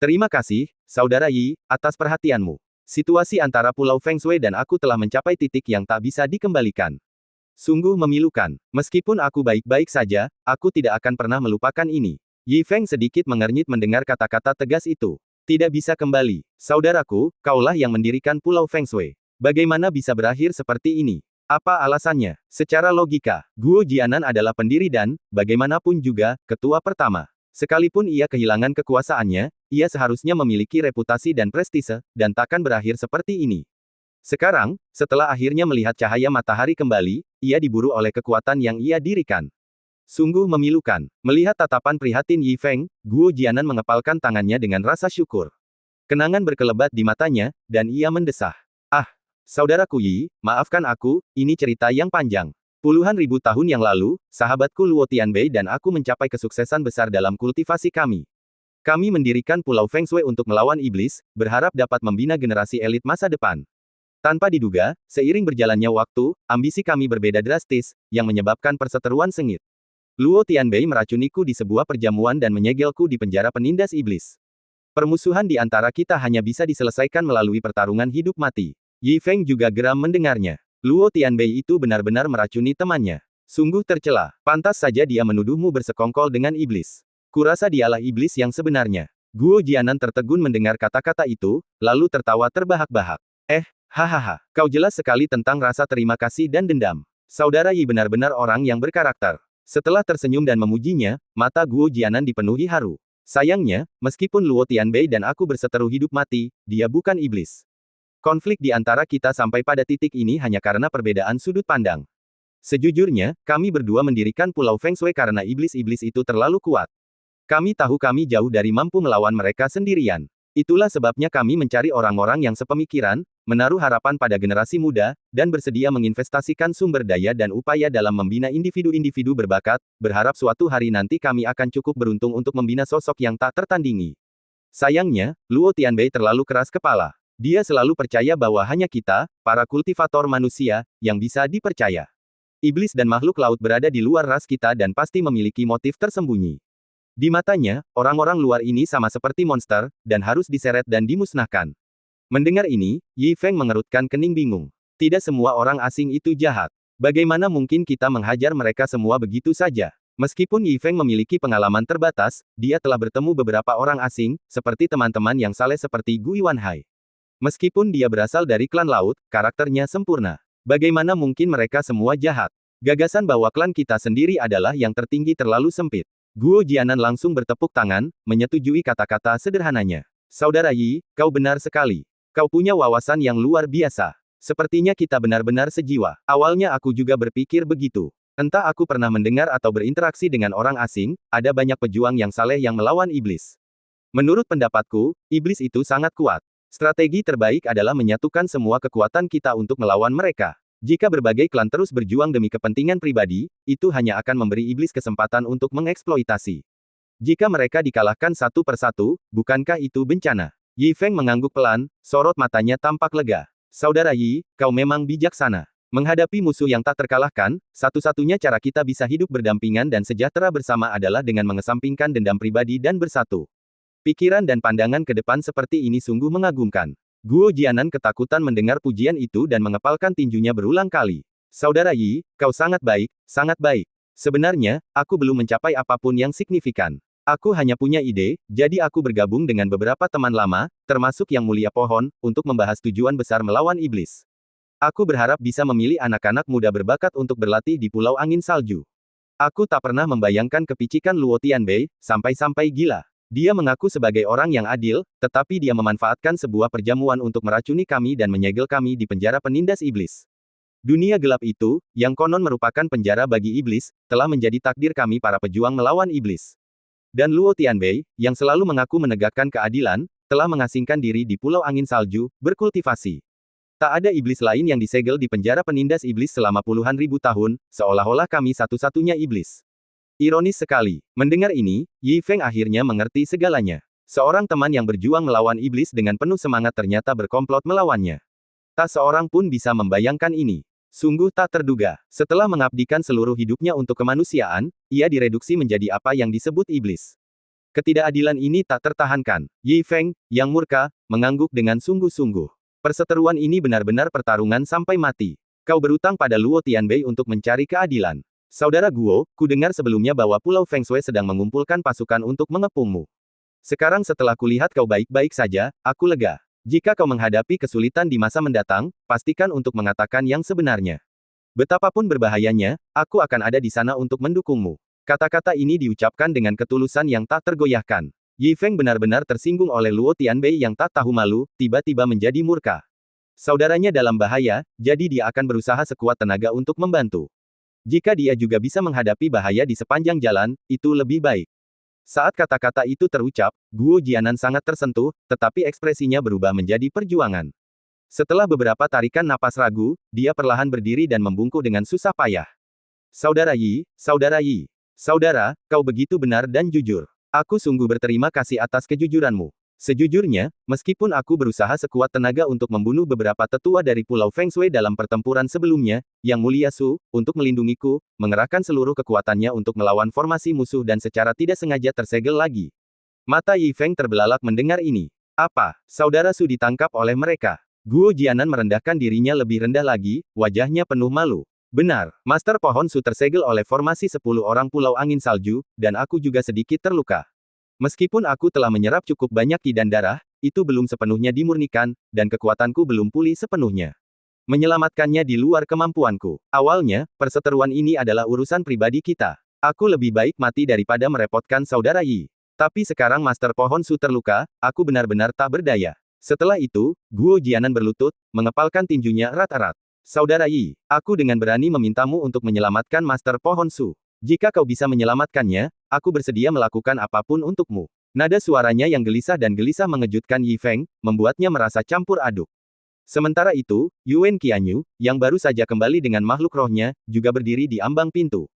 S1: Terima kasih, Saudara Yi, atas perhatianmu. Situasi antara Pulau Feng Shui dan aku telah mencapai titik yang tak bisa dikembalikan. Sungguh memilukan. Meskipun aku baik-baik saja, aku tidak akan pernah melupakan ini. Yi Feng sedikit mengernyit mendengar kata-kata tegas itu. Tidak bisa kembali. Saudaraku, kaulah yang mendirikan Pulau Feng Shui. Bagaimana bisa berakhir seperti ini? Apa alasannya? Secara logika, Guo Jianan adalah pendiri dan, bagaimanapun juga, ketua pertama. Sekalipun ia kehilangan kekuasaannya, ia seharusnya memiliki reputasi dan prestise, dan takkan berakhir seperti ini. Sekarang, setelah akhirnya melihat cahaya matahari kembali, ia diburu oleh kekuatan yang ia dirikan. Sungguh memilukan. Melihat tatapan prihatin Yi Feng, Guo Jianan mengepalkan tangannya dengan rasa syukur. Kenangan berkelebat di matanya, dan ia mendesah. Ah! Saudaraku Yi, maafkan aku, ini cerita yang panjang. Puluhan ribu tahun yang lalu, sahabatku Luo Tianbei dan aku mencapai kesuksesan besar dalam kultivasi kami. Kami mendirikan Pulau Feng Shui untuk melawan iblis, berharap dapat membina generasi elit masa depan. Tanpa diduga, seiring berjalannya waktu, ambisi kami berbeda drastis, yang menyebabkan perseteruan sengit. Luo Tianbei meracuniku di sebuah perjamuan dan menyegelku di penjara penindas iblis. Permusuhan di antara kita hanya bisa diselesaikan melalui pertarungan hidup mati. Yi Feng juga geram mendengarnya. Luo Tianbei itu benar-benar meracuni temannya. Sungguh tercela. Pantas saja dia menuduhmu bersekongkol dengan iblis. Kurasa dialah iblis yang sebenarnya. Guo Jianan tertegun mendengar kata-kata itu, lalu tertawa terbahak-bahak. Hahaha, kau jelas sekali tentang rasa terima kasih dan dendam. Saudara Yi benar-benar orang yang berkarakter. Setelah tersenyum dan memujinya, mata Guo Jianan dipenuhi haru. Sayangnya, meskipun Luo Tianbei dan aku berseteru hidup mati, dia bukan iblis. Konflik di antara kita sampai pada titik ini hanya karena perbedaan sudut pandang. Sejujurnya, kami berdua mendirikan Pulau Feng Shui karena iblis-iblis itu terlalu kuat. Kami tahu kami jauh dari mampu melawan mereka sendirian. Itulah sebabnya kami mencari orang-orang yang sepemikiran, menaruh harapan pada generasi muda, dan bersedia menginvestasikan sumber daya dan upaya dalam membina individu-individu berbakat, berharap suatu hari nanti kami akan cukup beruntung untuk membina sosok yang tak tertandingi. Sayangnya, Luo Tianbei terlalu keras kepala. Dia selalu percaya bahwa hanya kita, para kultivator manusia, yang bisa dipercaya. Iblis dan makhluk laut berada di luar ras kita dan pasti memiliki motif tersembunyi. Di matanya, orang-orang luar ini sama seperti monster, dan harus diseret dan dimusnahkan. Mendengar ini, Yi Feng mengerutkan kening bingung. Tidak semua orang asing itu jahat. Bagaimana mungkin kita menghajar mereka semua begitu saja? Meskipun Yi Feng memiliki pengalaman terbatas, dia telah bertemu beberapa orang asing, seperti teman-teman yang saleh seperti Gui Wanhai. Meskipun dia berasal dari klan laut, karakternya sempurna. Bagaimana mungkin mereka semua jahat? Gagasan bahwa klan kita sendiri adalah yang tertinggi terlalu sempit. Guo Jianan langsung bertepuk tangan, menyetujui kata-kata sederhananya. Saudara Yi, kau benar sekali. Kau punya wawasan yang luar biasa. Sepertinya kita benar-benar sejiwa. Awalnya aku juga berpikir begitu. Entah aku pernah mendengar atau berinteraksi dengan orang asing, ada banyak pejuang yang saleh yang melawan iblis. Menurut pendapatku, iblis itu sangat kuat. Strategi terbaik adalah menyatukan semua kekuatan kita untuk melawan mereka. Jika berbagai klan terus berjuang demi kepentingan pribadi, itu hanya akan memberi iblis kesempatan untuk mengeksploitasi. Jika mereka dikalahkan satu persatu, bukankah itu bencana? Yi Feng mengangguk pelan, sorot matanya tampak lega. Saudara Yi, kau memang bijaksana. Menghadapi musuh yang tak terkalahkan, satu-satunya cara kita bisa hidup berdampingan dan sejahtera bersama adalah dengan mengesampingkan dendam pribadi dan bersatu. Pikiran dan pandangan ke depan seperti ini sungguh mengagumkan. Guo Jianan ketakutan mendengar pujian itu dan mengepalkan tinjunya berulang kali. Saudara Yi, kau sangat baik, sangat baik. Sebenarnya, aku belum mencapai apapun yang signifikan. Aku hanya punya ide, jadi aku bergabung dengan beberapa teman lama, termasuk Yang Mulia Pohon, untuk membahas tujuan besar melawan iblis. Aku berharap bisa memilih anak-anak muda berbakat untuk berlatih di Pulau Angin Salju. Aku tak pernah membayangkan kepicikan Luo Tianbei, sampai-sampai gila. Dia mengaku sebagai orang yang adil, tetapi dia memanfaatkan sebuah perjamuan untuk meracuni kami dan menyegel kami di penjara penindas iblis. Dunia gelap itu, yang konon merupakan penjara bagi iblis, telah menjadi takdir kami para pejuang melawan iblis. Dan Luo Tianbei, yang selalu mengaku menegakkan keadilan, telah mengasingkan diri di Pulau Angin Salju, berkultivasi. Tak ada iblis lain yang disegel di penjara penindas iblis selama puluhan ribu tahun, seolah-olah kami satu-satunya iblis. Ironis sekali. Mendengar ini, Yi Feng akhirnya mengerti segalanya. Seorang teman yang berjuang melawan iblis dengan penuh semangat ternyata berkomplot melawannya. Tak seorang pun bisa membayangkan ini. Sungguh tak terduga. Setelah mengabdikan seluruh hidupnya untuk kemanusiaan, ia direduksi menjadi apa yang disebut iblis. Ketidakadilan ini tak tertahankan. Yi Feng, yang murka, mengangguk dengan sungguh-sungguh. Perseteruan ini benar-benar pertarungan sampai mati. Kau berutang pada Luo Tianbei untuk mencari keadilan. Saudara Guo, ku dengar sebelumnya bahwa Pulau Feng Shui sedang mengumpulkan pasukan untuk mengepungmu. Sekarang setelah kulihat kau baik-baik saja, aku lega. Jika kau menghadapi kesulitan di masa mendatang, pastikan untuk mengatakan yang sebenarnya. Betapapun berbahayanya, aku akan ada di sana untuk mendukungmu. Kata-kata ini diucapkan dengan ketulusan yang tak tergoyahkan. Yi Feng benar-benar tersinggung oleh Luo Tianbei yang tak tahu malu, tiba-tiba menjadi murka. Saudaranya dalam bahaya, jadi dia akan berusaha sekuat tenaga untuk membantu. Jika dia juga bisa menghadapi bahaya di sepanjang jalan, itu lebih baik. Saat kata-kata itu terucap, Guo Jianan sangat tersentuh, tetapi ekspresinya berubah menjadi perjuangan. Setelah beberapa tarikan napas ragu, dia perlahan berdiri dan membungkuk dengan susah payah. Saudara Yi, saudara, kau begitu benar dan jujur. Aku sungguh berterima kasih atas kejujuranmu. Sejujurnya, meskipun aku berusaha sekuat tenaga untuk membunuh beberapa tetua dari Pulau Feng Shui dalam pertempuran sebelumnya, Yang Mulia Su, untuk melindungiku, mengerahkan seluruh kekuatannya untuk melawan formasi musuh dan secara tidak sengaja tersegel lagi. Mata Yi Feng terbelalak mendengar ini. Apa? Saudara Su ditangkap oleh mereka. Guo Jianan merendahkan dirinya lebih rendah lagi, wajahnya penuh malu. Benar, Master Pohon Su tersegel oleh formasi 10 orang Pulau Angin Salju, dan aku juga sedikit terluka. Meskipun aku telah menyerap cukup banyak ki dan darah, itu belum sepenuhnya dimurnikan, dan kekuatanku belum pulih sepenuhnya. Menyelamatkannya di luar kemampuanku. Awalnya, perseteruan ini adalah urusan pribadi kita. Aku lebih baik mati daripada merepotkan saudara Yi. Tapi sekarang Master Pohon Su terluka, aku benar-benar tak berdaya. Setelah itu, Guo Jianan berlutut, mengepalkan tinjunya erat-erat. Saudara Yi, aku dengan berani memintamu untuk menyelamatkan Master Pohon Su. Jika kau bisa menyelamatkannya, aku bersedia melakukan apapun untukmu. Nada suaranya yang gelisah dan gelisah mengejutkan Yi Feng, membuatnya merasa campur aduk. Sementara itu, Yuan Qianyu, yang baru saja kembali dengan makhluk rohnya, juga berdiri di ambang pintu.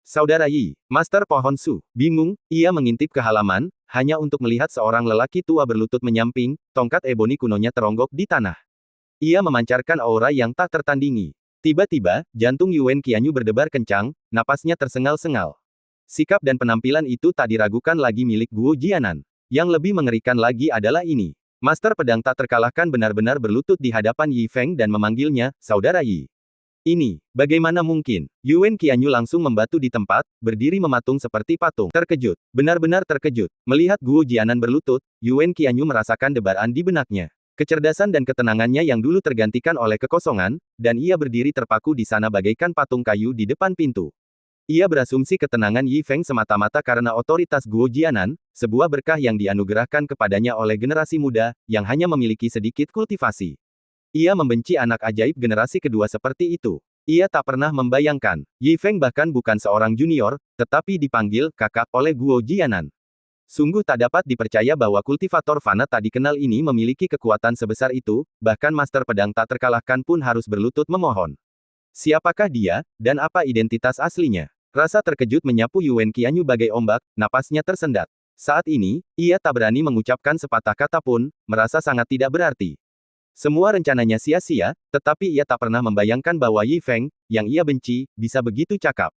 S1: Saudara Yi, Master Pohon Su, bingung, ia mengintip ke halaman, hanya untuk melihat seorang lelaki tua berlutut menyamping, tongkat eboni kunonya teronggok di tanah. Ia memancarkan aura yang tak tertandingi. Tiba-tiba, jantung Yuan Qianyu berdebar kencang, napasnya tersengal-sengal. Sikap dan penampilan itu tak diragukan lagi milik Guo Jianan. Yang lebih mengerikan lagi adalah ini. Master pedang tak terkalahkan benar-benar berlutut di hadapan Yi Feng dan memanggilnya, Saudara Yi. Ini, bagaimana mungkin? Yuan Qianyu langsung membatu di tempat, berdiri mematung seperti patung. Terkejut, benar-benar terkejut. Melihat Guo Jianan berlutut, Yuan Qianyu merasakan debaran di benaknya. Kecerdasan dan ketenangannya yang dulu tergantikan oleh kekosongan, dan ia berdiri terpaku di sana bagaikan patung kayu di depan pintu. Ia berasumsi ketenangan Yi Feng semata-mata karena otoritas Guo Jianan, sebuah berkah yang dianugerahkan kepadanya oleh generasi muda, yang hanya memiliki sedikit kultivasi. Ia membenci anak ajaib generasi kedua seperti itu. Ia tak pernah membayangkan, Yi Feng bahkan bukan seorang junior, tetapi dipanggil kakak oleh Guo Jianan. Sungguh tak dapat dipercaya bahwa kultivator fana tak dikenal ini memiliki kekuatan sebesar itu, bahkan master pedang tak terkalahkan pun harus berlutut memohon. Siapakah dia, dan apa identitas aslinya? Rasa terkejut menyapu Yuan Qianyu bagai ombak, napasnya tersendat. Saat ini, ia tak berani mengucapkan sepatah kata pun, merasa sangat tidak berarti. Semua rencananya sia-sia, tetapi ia tak pernah membayangkan bahwa Yi Feng, yang ia benci, bisa begitu cakap.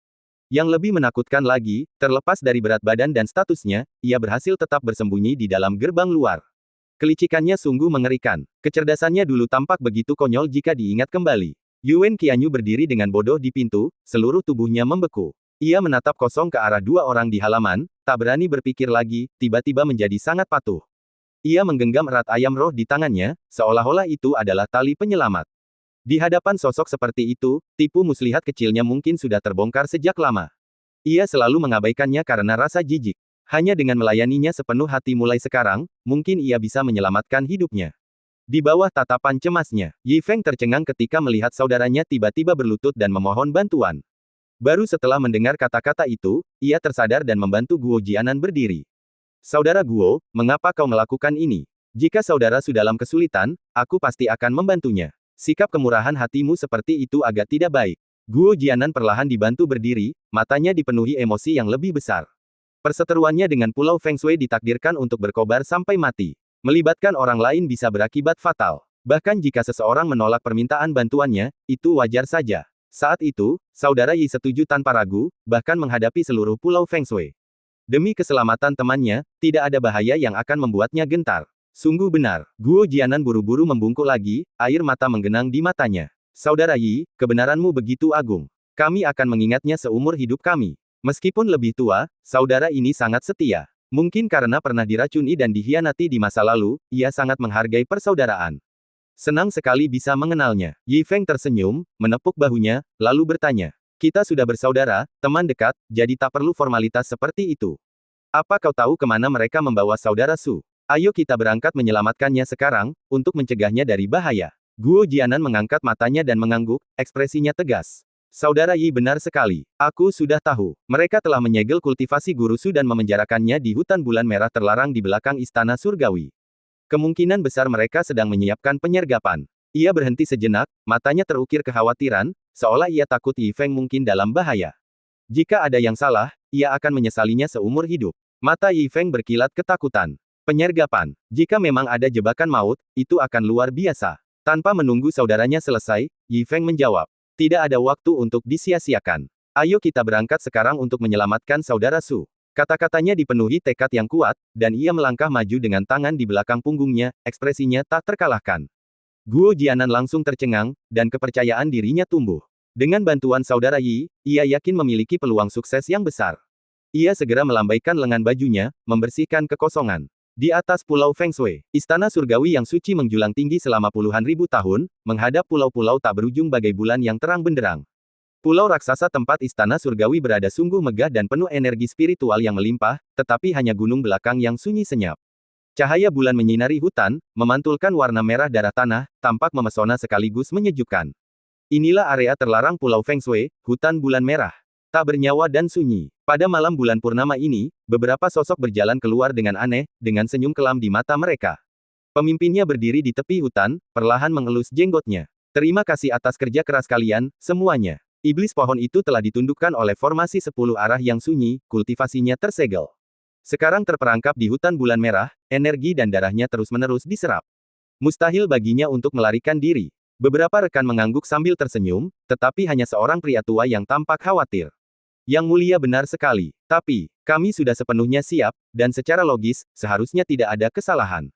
S1: Yang lebih menakutkan lagi, terlepas dari berat badan dan statusnya, ia berhasil tetap bersembunyi di dalam gerbang luar. Kelicikannya sungguh mengerikan. Kecerdasannya dulu tampak begitu konyol jika diingat kembali. Yuan Qianyu berdiri dengan bodoh di pintu, seluruh tubuhnya membeku. Ia menatap kosong ke arah dua orang di halaman, tak berani berpikir lagi, tiba-tiba menjadi sangat patuh. Ia menggenggam erat ayam roh di tangannya, seolah-olah itu adalah tali penyelamat. Di hadapan sosok seperti itu, tipu muslihat kecilnya mungkin sudah terbongkar sejak lama. Ia selalu mengabaikannya karena rasa jijik. Hanya dengan melayaninya sepenuh hati mulai sekarang, mungkin ia bisa menyelamatkan hidupnya. Di bawah tatapan cemasnya, Yi Feng tercengang ketika melihat saudaranya tiba-tiba berlutut dan memohon bantuan. Baru setelah mendengar kata-kata itu, ia tersadar dan membantu Guo Jianan berdiri. Saudara Guo, mengapa kau melakukan ini? Jika saudara sudah dalam kesulitan, aku pasti akan membantunya. Sikap kemurahan hatimu seperti itu agak tidak baik. Guo Jianan perlahan dibantu berdiri, matanya dipenuhi emosi yang lebih besar. Perseteruannya dengan Pulau Feng Shui ditakdirkan untuk berkobar sampai mati. Melibatkan orang lain bisa berakibat fatal. Bahkan jika seseorang menolak permintaan bantuannya, itu wajar saja. Saat itu, saudara Yi setuju tanpa ragu, bahkan menghadapi seluruh Pulau Feng Shui. Demi keselamatan temannya, tidak ada bahaya yang akan membuatnya gentar. Sungguh benar, Guo Jianan buru-buru membungkuk lagi, air mata menggenang di matanya. Saudara Yi, kebenaranmu begitu agung. Kami akan mengingatnya seumur hidup kami. Meskipun lebih tua, saudara ini sangat setia. Mungkin karena pernah diracuni dan dikhianati di masa lalu, ia sangat menghargai persaudaraan. Senang sekali bisa mengenalnya. Yi Feng tersenyum, menepuk bahunya, lalu bertanya. Kita sudah bersaudara, teman dekat, jadi tak perlu formalitas seperti itu. Apa kau tahu kemana mereka membawa saudara Su? Ayo kita berangkat menyelamatkannya sekarang, untuk mencegahnya dari bahaya. Guo Jianan mengangkat matanya dan mengangguk, ekspresinya tegas. Saudara Yi benar sekali. Aku sudah tahu. Mereka telah menyegel kultivasi Guru Su dan memenjarakannya di hutan bulan merah terlarang di belakang Istana Surgawi. Kemungkinan besar mereka sedang menyiapkan penyergapan. Ia berhenti sejenak, matanya terukir kekhawatiran, seolah ia takut Yi Feng mungkin dalam bahaya. Jika ada yang salah, ia akan menyesalinya seumur hidup. Mata Yi Feng berkilat ketakutan. Penyergapan. Jika memang ada jebakan maut, itu akan luar biasa. Tanpa menunggu saudaranya selesai, Yi Feng menjawab. Tidak ada waktu untuk disia-siakan. Ayo kita berangkat sekarang untuk menyelamatkan saudara Su. Kata-katanya dipenuhi tekad yang kuat, dan ia melangkah maju dengan tangan di belakang punggungnya, ekspresinya tak terkalahkan. Guo Jianan langsung tercengang, dan kepercayaan dirinya tumbuh. Dengan bantuan saudara Yi, ia yakin memiliki peluang sukses yang besar. Ia segera melambaikan lengan bajunya, membersihkan kekosongan. Di atas Pulau Feng Shui, Istana Surgawi yang suci menjulang tinggi selama puluhan ribu tahun, menghadap pulau-pulau tak berujung bagai bulan yang terang benderang. Pulau raksasa tempat Istana Surgawi berada sungguh megah dan penuh energi spiritual yang melimpah, tetapi hanya gunung belakang yang sunyi senyap. Cahaya bulan menyinari hutan, memantulkan warna merah darah tanah, tampak memesona sekaligus menyejukkan. Inilah area terlarang Pulau Feng Shui, hutan bulan merah. Tak bernyawa dan sunyi. Pada malam bulan purnama ini, beberapa sosok berjalan keluar dengan aneh, dengan senyum kelam di mata mereka. Pemimpinnya berdiri di tepi hutan, perlahan mengelus jenggotnya. Terima kasih atas kerja keras kalian, semuanya. Iblis pohon itu telah ditundukkan oleh formasi 10 arah yang sunyi, kultivasinya tersegel. Sekarang terperangkap di hutan bulan merah, energi dan darahnya terus-menerus diserap. Mustahil baginya untuk melarikan diri. Beberapa rekan mengangguk sambil tersenyum, tetapi hanya seorang pria tua yang tampak khawatir. Yang mulia benar sekali, tapi, kami sudah sepenuhnya siap, dan secara logis, seharusnya tidak ada kesalahan.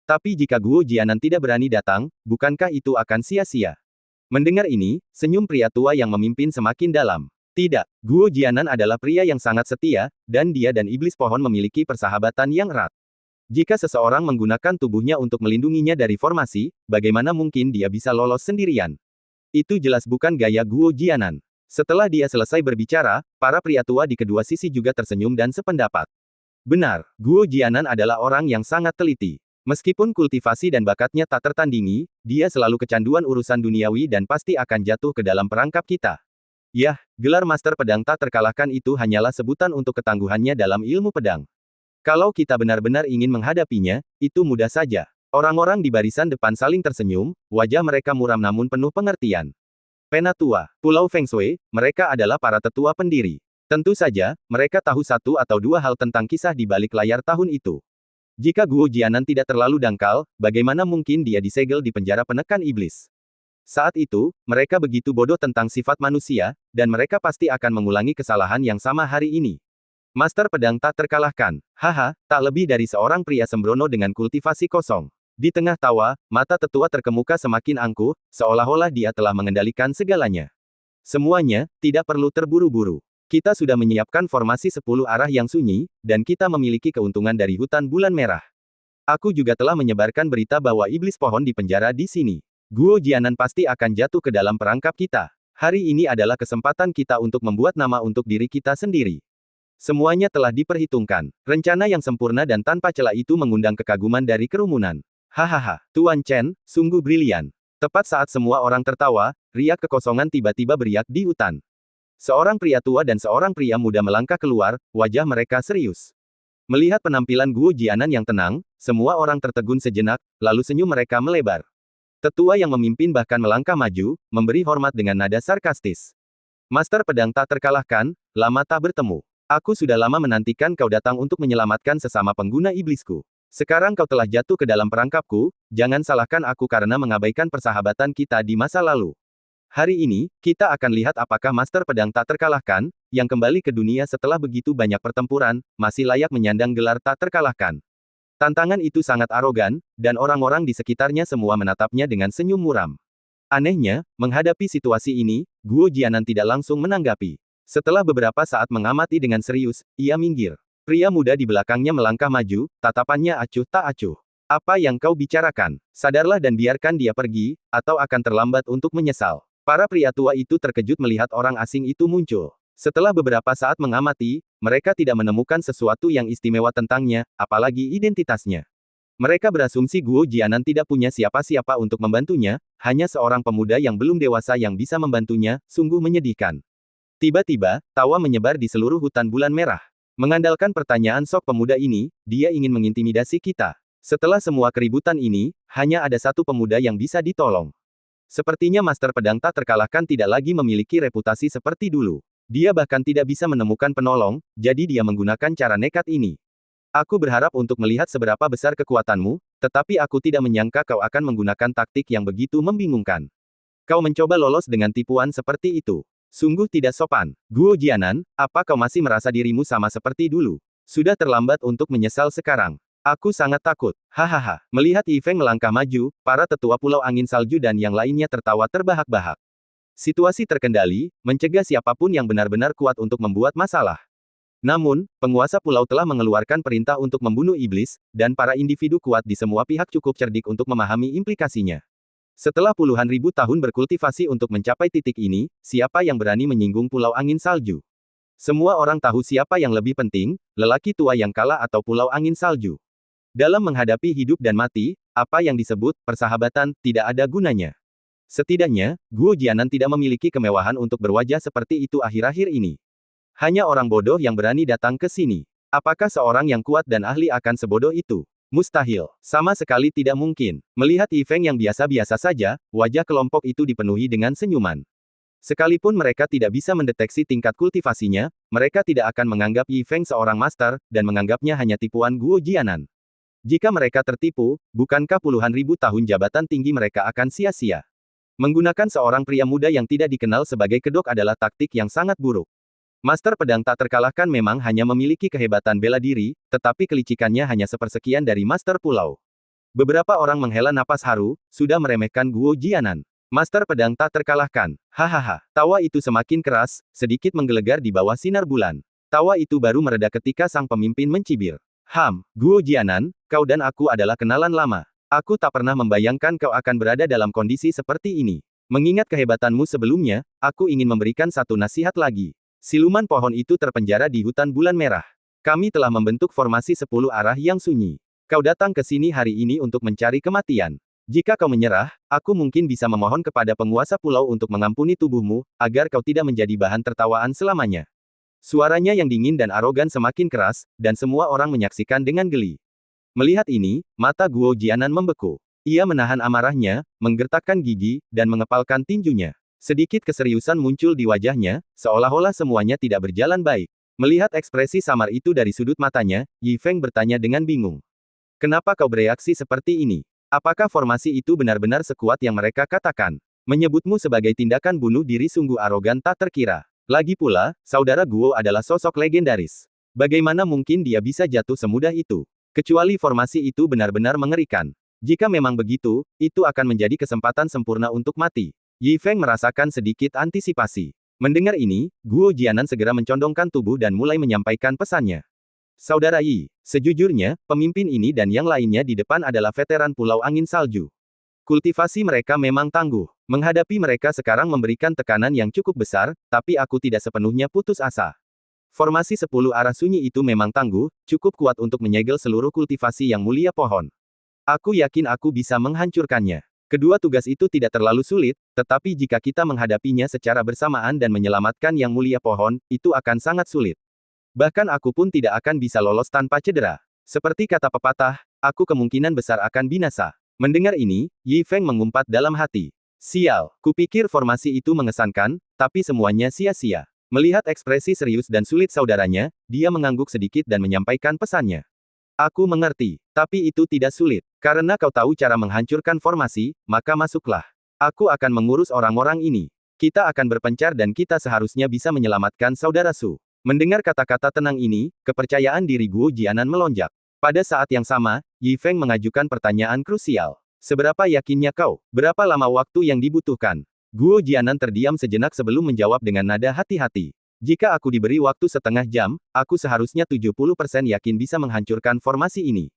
S1: Tapi jika Guo Jianan tidak berani datang, bukankah itu akan sia-sia? Mendengar ini, senyum pria tua yang memimpin semakin dalam. Tidak, Guo Jianan adalah pria yang sangat setia, dan dia dan iblis pohon memiliki persahabatan yang erat. Jika seseorang menggunakan tubuhnya untuk melindunginya dari formasi, bagaimana mungkin dia bisa lolos sendirian? Itu jelas bukan gaya Guo Jianan. Setelah dia selesai berbicara, para pria tua di kedua sisi juga tersenyum dan sependapat. Benar, Guo Jianan adalah orang yang sangat teliti. Meskipun kultivasi dan bakatnya tak tertandingi, dia selalu kecanduan urusan duniawi dan pasti akan jatuh ke dalam perangkap kita. Yah, gelar Master Pedang tak terkalahkan itu hanyalah sebutan untuk ketangguhannya dalam ilmu pedang. Kalau kita benar-benar ingin menghadapinya, itu mudah saja. Orang-orang di barisan depan saling tersenyum, wajah mereka muram namun penuh pengertian. Penatua, Pulau Feng Shui, mereka adalah para tetua pendiri. Tentu saja, mereka tahu satu atau dua hal tentang kisah di balik layar tahun itu. Jika Guo Jianan tidak terlalu dangkal, bagaimana mungkin dia disegel di penjara penekan iblis? Saat itu, mereka begitu bodoh tentang sifat manusia, dan mereka pasti akan mengulangi kesalahan yang sama hari ini. Master Pedang tak terkalahkan. Haha, tak lebih dari seorang pria sembrono dengan kultivasi kosong. Di tengah tawa, mata tetua terkemuka semakin angkuh, seolah-olah dia telah mengendalikan segalanya. Semuanya, tidak perlu terburu-buru. Kita sudah menyiapkan formasi 10 arah yang sunyi, dan kita memiliki keuntungan dari hutan bulan merah. Aku juga telah menyebarkan berita bahwa iblis pohon di penjara di sini. Guo Jianan pasti akan jatuh ke dalam perangkap kita. Hari ini adalah kesempatan kita untuk membuat nama untuk diri kita sendiri. Semuanya telah diperhitungkan. Rencana yang sempurna dan tanpa celah itu mengundang kekaguman dari kerumunan. Hahaha, Tuan Chen, sungguh brilian. Tepat saat semua orang tertawa, riak kekosongan tiba-tiba beriak di hutan. Seorang pria tua dan seorang pria muda melangkah keluar, wajah mereka serius. Melihat penampilan Guo Jianan yang tenang, semua orang tertegun sejenak, lalu senyum mereka melebar. Tetua yang memimpin bahkan melangkah maju, memberi hormat dengan nada sarkastis. Master pedang tak terkalahkan, lama tak bertemu. Aku sudah lama menantikan kau datang untuk menyelamatkan sesama pengguna iblisku. Sekarang kau telah jatuh ke dalam perangkapku, jangan salahkan aku karena mengabaikan persahabatan kita di masa lalu. Hari ini, kita akan lihat apakah Master Pedang tak terkalahkan, yang kembali ke dunia setelah begitu banyak pertempuran, masih layak menyandang gelar tak terkalahkan. Tantangan itu sangat arogan, dan orang-orang di sekitarnya semua menatapnya dengan senyum muram. Anehnya, menghadapi situasi ini, Guo Jianan tidak langsung menanggapi. Setelah beberapa saat mengamati dengan serius, ia minggir. Pria muda di belakangnya melangkah maju, tatapannya acuh tak acuh. Apa yang kau bicarakan? Sadarlah dan biarkan dia pergi, atau akan terlambat untuk menyesal. Para pria tua itu terkejut melihat orang asing itu muncul. Setelah beberapa saat mengamati, mereka tidak menemukan sesuatu yang istimewa tentangnya, apalagi identitasnya. Mereka berasumsi Guo Jianan tidak punya siapa-siapa untuk membantunya, hanya seorang pemuda yang belum dewasa yang bisa membantunya, sungguh menyedihkan. Tiba-tiba, tawa menyebar di seluruh hutan bulan merah. Mengandalkan pertanyaan sok pemuda ini, dia ingin mengintimidasi kita. Setelah semua keributan ini, hanya ada satu pemuda yang bisa ditolong. Sepertinya Master Pedang tak terkalahkan tidak lagi memiliki reputasi seperti dulu. Dia bahkan tidak bisa menemukan penolong, jadi dia menggunakan cara nekat ini. Aku berharap untuk melihat seberapa besar kekuatanmu, tetapi aku tidak menyangka kau akan menggunakan taktik yang begitu membingungkan. Kau mencoba lolos dengan tipuan seperti itu. Sungguh tidak sopan. Guo Jianan, apa kau masih merasa dirimu sama seperti dulu? Sudah terlambat untuk menyesal sekarang. Aku sangat takut. Hahaha. Melihat Yi Feng melangkah maju, para tetua Pulau Angin Salju dan yang lainnya tertawa terbahak-bahak. Situasi terkendali, mencegah siapapun yang benar-benar kuat untuk membuat masalah. Namun, penguasa pulau telah mengeluarkan perintah untuk membunuh iblis, dan para individu kuat di semua pihak cukup cerdik untuk memahami implikasinya. Setelah puluhan ribu tahun berkultivasi untuk mencapai titik ini, siapa yang berani menyinggung Pulau Angin Salju? Semua orang tahu siapa yang lebih penting, lelaki tua yang kalah atau Pulau Angin Salju. Dalam menghadapi hidup dan mati, apa yang disebut persahabatan tidak ada gunanya. Setidaknya, Guo Jianan tidak memiliki kemewahan untuk berwajah seperti itu akhir-akhir ini. Hanya orang bodoh yang berani datang ke sini. Apakah seorang yang kuat dan ahli akan sebodoh itu? Mustahil. Sama sekali tidak mungkin. Melihat Yi Feng yang biasa-biasa saja, wajah kelompok itu dipenuhi dengan senyuman. Sekalipun mereka tidak bisa mendeteksi tingkat kultivasinya, mereka tidak akan menganggap Yi Feng seorang master, dan menganggapnya hanya tipuan Guo Jianan. Jika mereka tertipu, bukankah puluhan ribu tahun jabatan tinggi mereka akan sia-sia? Menggunakan seorang pria muda yang tidak dikenal sebagai kedok adalah taktik yang sangat buruk. Master pedang tak terkalahkan memang hanya memiliki kehebatan bela diri, tetapi kelicikannya hanya sepersekian dari Master Pulau. Beberapa orang menghela napas haru, sudah meremehkan Guo Jianan. Master pedang tak terkalahkan. Hahaha. Tawa itu semakin keras, sedikit menggelegar di bawah sinar bulan. Tawa itu baru mereda ketika sang pemimpin mencibir. Guo Jianan, kau dan aku adalah kenalan lama. Aku tak pernah membayangkan kau akan berada dalam kondisi seperti ini. Mengingat kehebatanmu sebelumnya, aku ingin memberikan satu nasihat lagi. Siluman pohon itu terpenjara di hutan bulan merah. Kami telah membentuk formasi 10 arah yang sunyi. Kau datang ke sini hari ini untuk mencari kematian. Jika kau menyerah, aku mungkin bisa memohon kepada penguasa pulau untuk mengampuni tubuhmu, agar kau tidak menjadi bahan tertawaan selamanya. Suaranya yang dingin dan arogan semakin keras, dan semua orang menyaksikan dengan geli. Melihat ini, mata Guo Jianan membeku. Ia menahan amarahnya, menggertakkan gigi, dan mengepalkan tinjunya. Sedikit keseriusan muncul di wajahnya, seolah-olah semuanya tidak berjalan baik. Melihat ekspresi samar itu dari sudut matanya, Yi Feng bertanya dengan bingung. Kenapa kau bereaksi seperti ini? Apakah formasi itu benar-benar sekuat yang mereka katakan? Menyebutmu sebagai tindakan bunuh diri sungguh arogan tak terkira. Lagi pula, saudara Guo adalah sosok legendaris. Bagaimana mungkin dia bisa jatuh semudah itu? Kecuali formasi itu benar-benar mengerikan. Jika memang begitu, itu akan menjadi kesempatan sempurna untuk mati. Yi Feng merasakan sedikit antisipasi. Mendengar ini, Guo Jianan segera mencondongkan tubuh dan mulai menyampaikan pesannya. Saudara Yi, sejujurnya, pemimpin ini dan yang lainnya di depan adalah veteran Pulau Angin Salju. Kultivasi mereka memang tangguh. Menghadapi mereka sekarang memberikan tekanan yang cukup besar, tapi aku tidak sepenuhnya putus asa. Formasi 10 arah sunyi itu memang tangguh, cukup kuat untuk menyegel seluruh kultivasi yang mulia pohon. Aku yakin aku bisa menghancurkannya. Kedua tugas itu tidak terlalu sulit, tetapi jika kita menghadapinya secara bersamaan dan menyelamatkan Yang Mulia Pohon, itu akan sangat sulit. Bahkan aku pun tidak akan bisa lolos tanpa cedera. Seperti kata pepatah, aku kemungkinan besar akan binasa. Mendengar ini, Yi Feng mengumpat dalam hati. Sial, kupikir formasi itu mengesankan, tapi semuanya sia-sia. Melihat ekspresi serius dan sulit saudaranya, dia mengangguk sedikit dan menyampaikan pesannya. Aku mengerti, tapi itu tidak sulit. Karena kau tahu cara menghancurkan formasi, maka masuklah. Aku akan mengurus orang-orang ini. Kita akan berpencar dan kita seharusnya bisa menyelamatkan saudara Su. Mendengar kata-kata tenang ini, kepercayaan diri Guo Jianan melonjak. Pada saat yang sama, Yi Feng mengajukan pertanyaan krusial. Seberapa yakinnya kau? Berapa lama waktu yang dibutuhkan? Guo Jianan terdiam sejenak sebelum menjawab dengan nada hati-hati. Jika aku diberi waktu setengah jam, aku seharusnya 70% yakin bisa menghancurkan formasi ini.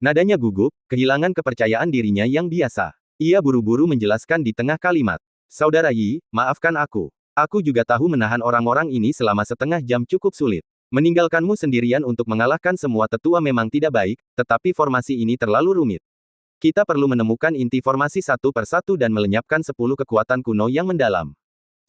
S1: Nadanya gugup, kehilangan kepercayaan dirinya yang biasa. Ia buru-buru menjelaskan di tengah kalimat. Saudara Yi, maafkan aku. Aku juga tahu menahan orang-orang ini selama setengah jam cukup sulit. Meninggalkanmu sendirian untuk mengalahkan semua tetua memang tidak baik, tetapi formasi ini terlalu rumit. Kita perlu menemukan inti formasi satu persatu dan melenyapkan 10 kekuatan kuno yang mendalam.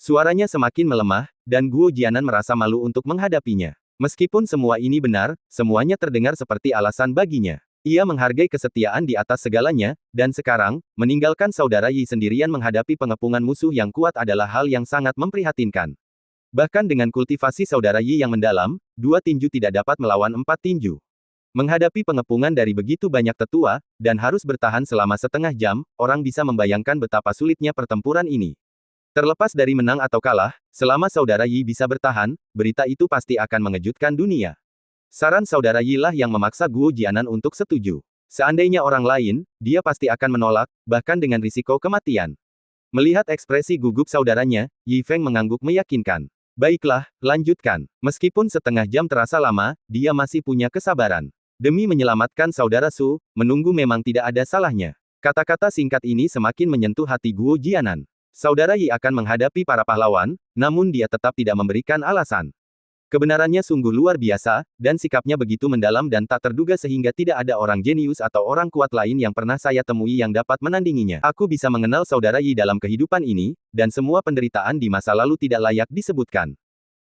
S1: Suaranya semakin melemah, dan Guo Jianan merasa malu untuk menghadapinya. Meskipun semua ini benar, semuanya terdengar seperti alasan baginya. Ia menghargai kesetiaan di atas segalanya, dan sekarang, meninggalkan saudara Yi sendirian menghadapi pengepungan musuh yang kuat adalah hal yang sangat memprihatinkan. Bahkan dengan kultivasi saudara Yi yang mendalam, 2 tinju tidak dapat melawan 4 tinju. Menghadapi pengepungan dari begitu banyak tetua, dan harus bertahan selama setengah jam, orang bisa membayangkan betapa sulitnya pertempuran ini. Terlepas dari menang atau kalah, selama saudara Yi bisa bertahan, berita itu pasti akan mengejutkan dunia. Saran saudara Yi lah yang memaksa Guo Jianan untuk setuju. Seandainya orang lain, dia pasti akan menolak, bahkan dengan risiko kematian. Melihat ekspresi gugup saudaranya, Yi Feng mengangguk meyakinkan. Baiklah, lanjutkan. Meskipun setengah jam terasa lama, dia masih punya kesabaran. Demi menyelamatkan saudara Su, menunggu memang tidak ada salahnya. Kata-kata singkat ini semakin menyentuh hati Guo Jianan. Saudara Yi akan menghadapi para pahlawan, namun dia tetap tidak memberikan alasan. Kebenarannya sungguh luar biasa, dan sikapnya begitu mendalam dan tak terduga sehingga tidak ada orang jenius atau orang kuat lain yang pernah saya temui yang dapat menandinginya. Aku bisa mengenal saudara Yi dalam kehidupan ini, dan semua penderitaan di masa lalu tidak layak disebutkan.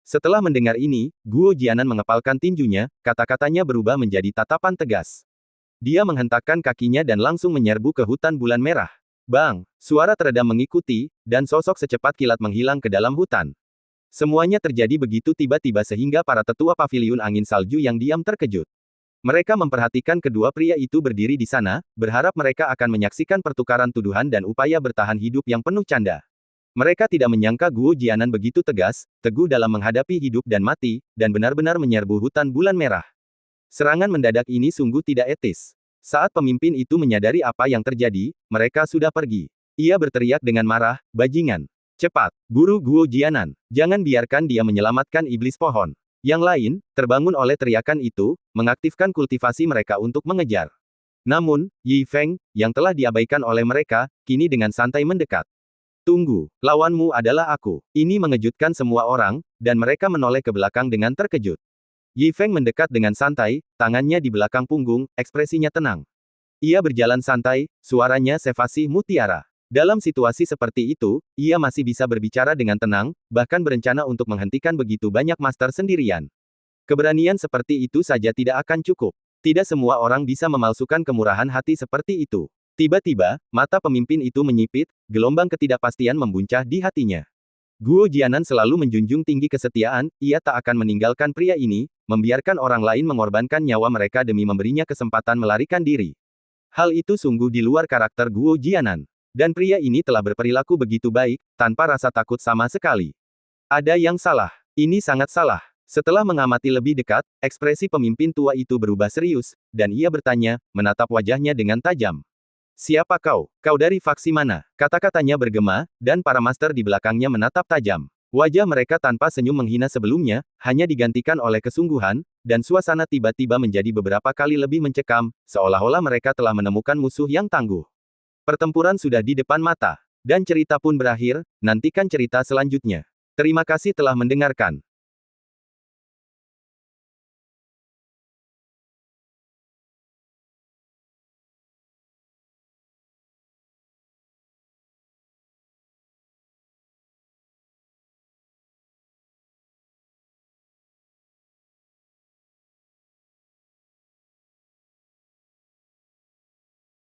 S1: Setelah mendengar ini, Guo Jianan mengepalkan tinjunya, kata-katanya berubah menjadi tatapan tegas. Dia menghentakkan kakinya dan langsung menyerbu ke hutan bulan merah. Bang! Suara teredam mengikuti, dan sosok secepat kilat menghilang ke dalam hutan. Semuanya terjadi begitu tiba-tiba sehingga para tetua paviliun angin salju yang diam terkejut. Mereka memperhatikan kedua pria itu berdiri di sana, berharap mereka akan menyaksikan pertukaran tuduhan dan upaya bertahan hidup yang penuh canda. Mereka tidak menyangka Guo Jianan begitu tegas, teguh dalam menghadapi hidup dan mati, dan benar-benar menyerbu hutan bulan merah. Serangan mendadak ini sungguh tidak etis. Saat pemimpin itu menyadari apa yang terjadi, mereka sudah pergi. Ia berteriak dengan marah, bajingan. Cepat, buru Guo Jianan. Jangan biarkan dia menyelamatkan iblis pohon. Yang lain, terbangun oleh teriakan itu, mengaktifkan kultivasi mereka untuk mengejar. Namun, Yi Feng, yang telah diabaikan oleh mereka, kini dengan santai mendekat. Tunggu, lawanmu adalah aku. Ini mengejutkan semua orang, dan mereka menoleh ke belakang dengan terkejut. Yi Feng mendekat dengan santai, tangannya di belakang punggung, ekspresinya tenang. Ia berjalan santai, suaranya sevasi mutiara. Dalam situasi seperti itu, ia masih bisa berbicara dengan tenang, bahkan berencana untuk menghentikan begitu banyak master sendirian. Keberanian seperti itu saja tidak akan cukup. Tidak semua orang bisa memalsukan kemurahan hati seperti itu. Tiba-tiba, mata pemimpin itu menyipit, gelombang ketidakpastian membuncah di hatinya. Guo Jianan selalu menjunjung tinggi kesetiaan, ia tak akan meninggalkan pria ini, membiarkan orang lain mengorbankan nyawa mereka demi memberinya kesempatan melarikan diri. Hal itu sungguh di luar karakter Guo Jianan. Dan pria ini telah berperilaku begitu baik, tanpa rasa takut sama sekali. Ada yang salah. Ini sangat salah. Setelah mengamati lebih dekat, ekspresi pemimpin tua itu berubah serius, dan ia bertanya, menatap wajahnya dengan tajam. Siapa kau? Kau dari faksi mana? Kata-katanya bergema, dan para master di belakangnya menatap tajam. Wajah mereka tanpa senyum menghina sebelumnya, hanya digantikan oleh kesungguhan, dan suasana tiba-tiba menjadi beberapa kali lebih mencekam, seolah-olah mereka telah menemukan musuh yang tangguh. Pertempuran sudah di depan mata. Dan cerita pun berakhir, nantikan cerita selanjutnya. Terima kasih telah mendengarkan.